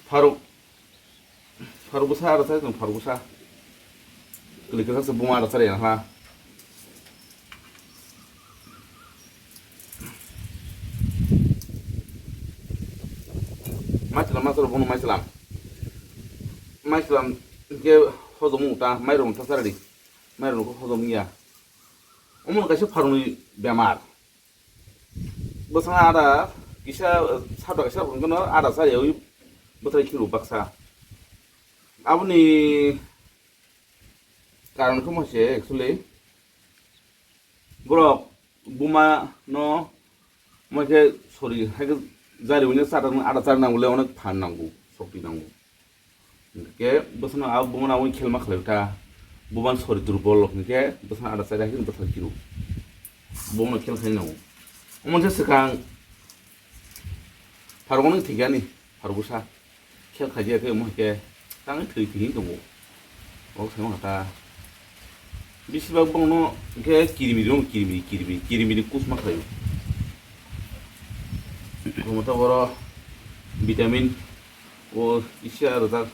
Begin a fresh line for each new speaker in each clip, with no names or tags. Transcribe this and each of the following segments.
Faru besar saya tuh faru besar. Kelikan sebunga ada saya ha. Masalah bunu masalah ke hodomu ta mairong ta saradi mairong ko hodom ya. Omun kasih faru ni bemar. Besar ada kisah satu kisah pun kena ada saya itu betul kilo baksa. Abu ni karan ko masih actually bro buma no makai sorry haga jari punya sarang ada sarang nanggu lewana pan nanggu sopi nanggu ke besana abu buma nawan khel mak lewta buman sorry durbol ke besana ada sarang itu betul kilo buma khel khay nanggu omonte sekang farugono tiga nih farugusa khel khaji ke mo ke tang thoi thi dong o sama kata bisibag bang no ke kirimi kus mak layu mata boro vitamin o isya rada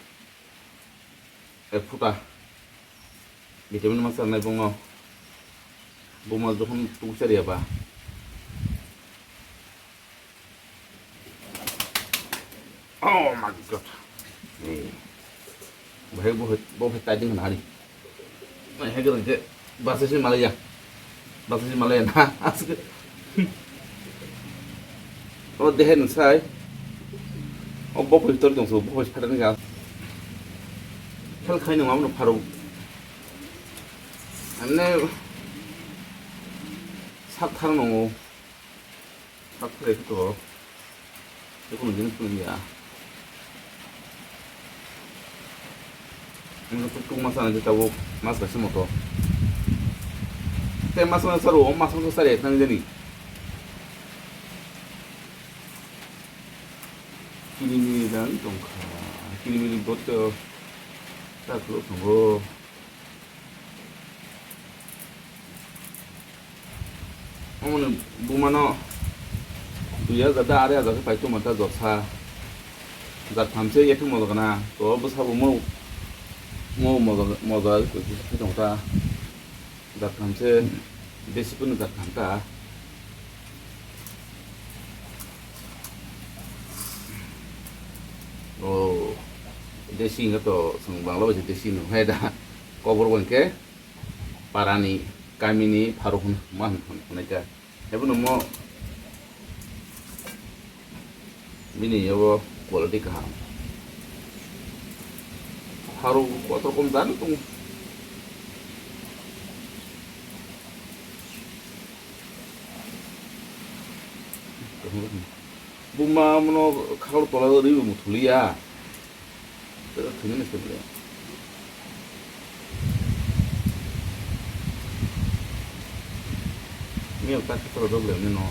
futa vitamin masa nai bang no buma jokhon tuksari apa oh my god bahaya boh tajing hari nah heger je bahasa sih Malaya nah asik oh dehen sai oh boh itu dong so boh pada nih kan hal kain yang mana paru aneh sak taruh nongo sak taruh itu itu jenis punya ini tuh masalah kita bu mas kasih motor teh masalah seru masalah sari nang jadi kini dan tongka kini botol tak lu tunggu omongan bumano dia ada area ada pakai cuma tak dosa tak tamse ya tuh mau kena tuh besar mau itu kita dak kamse besi pun dak kanta oh desi ngato sung bangla bahasa desi no heda kobor bangke parani kami ni paruhun man mereka hebun mo bini yo quality kaham haru kuatro komdan tung buma mono kalau tola ribu mutulia terus ini sebenarnya ini apa sih kalau double ini no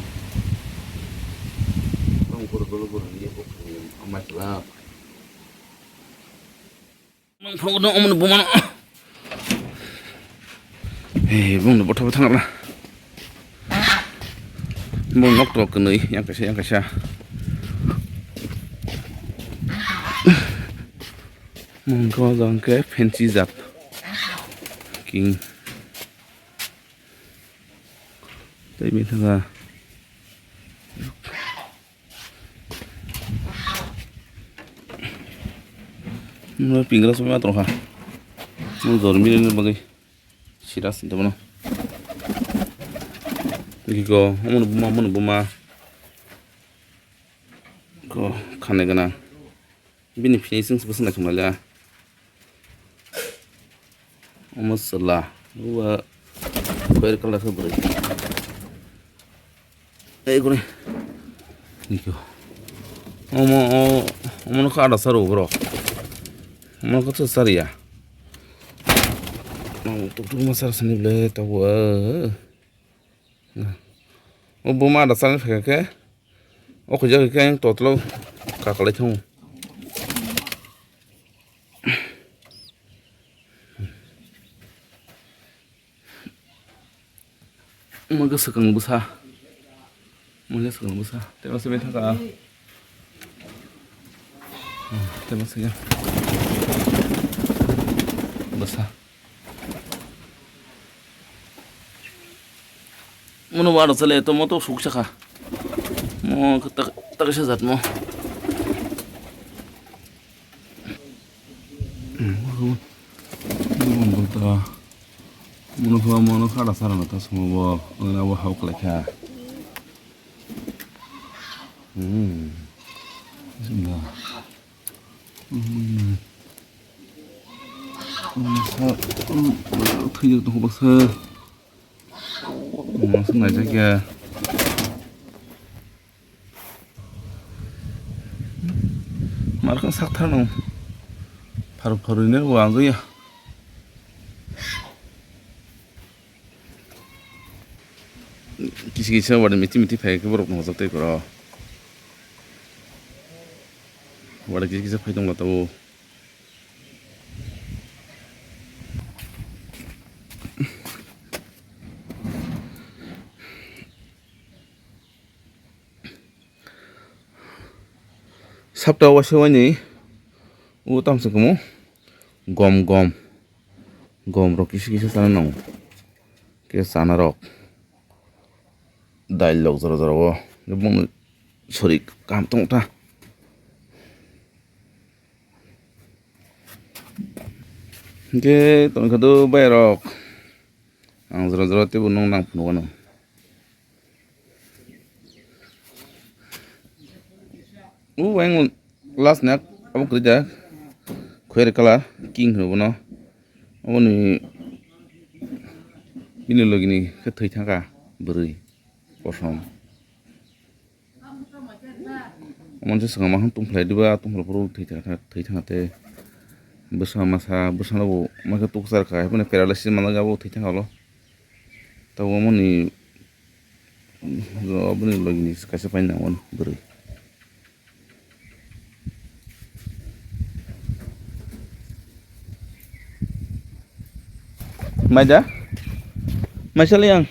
kamu kurang dia kok amat lah phong nó ông bố nó bông nó bắt thằng nào bông ngóc to cái này yang cái xa mong có dòng cái fancy giặt kinh đây bên thằng à nó pinggir semua terus ha mau dormir ini bagai siras itu mana begitu mau buma ko kane gana bini finishing sebesar nak cuma lah masalah gua bayar kalau seberi gini gitu mau nak ada seru bro mau kata sari ya mau tuh masalah seni beli tahu oh buma ada sari ke oh kerja yang total kakak lecong Mga sekang busa. Mga sekang busa. Terima kasih banyak kak. Terus ya. Besar. Mana baru selesai itu motor sukses kah? Mau kita sesat mau. Kita mau kada saran atas mau bawa hau kelekah. Bismillah. Khơi được bác sơ. Xuống này chắc kìa. Mà nó sắc thật không? Pharo nữa vào rồi à? Kisi wadah miti phải cái borok nó sắp tới rồi. Wadah kisi phải dong tao. Sắp tới wash wani. Utam sekamu. Gom rok kisi sana nong. Ke sana rok. Dialog zara wo. Gabung sorry kam tong ta. Ke tong kado bay rok. Ang zara te bunong nang puno no. Wang last nak abu kerja. Kue kala king ho no. Abu ni ini lagi ni ketai thangka beri kosong. Aman sesuatu mahang tumplai dua tumplai perlu thai thangka te bersama lo maka tukar kai pun paralysis mana gabo thai thangka lo. Tahu aman ni abu ni lagi ni kasih panjang aman beri. Maja, Maja liang.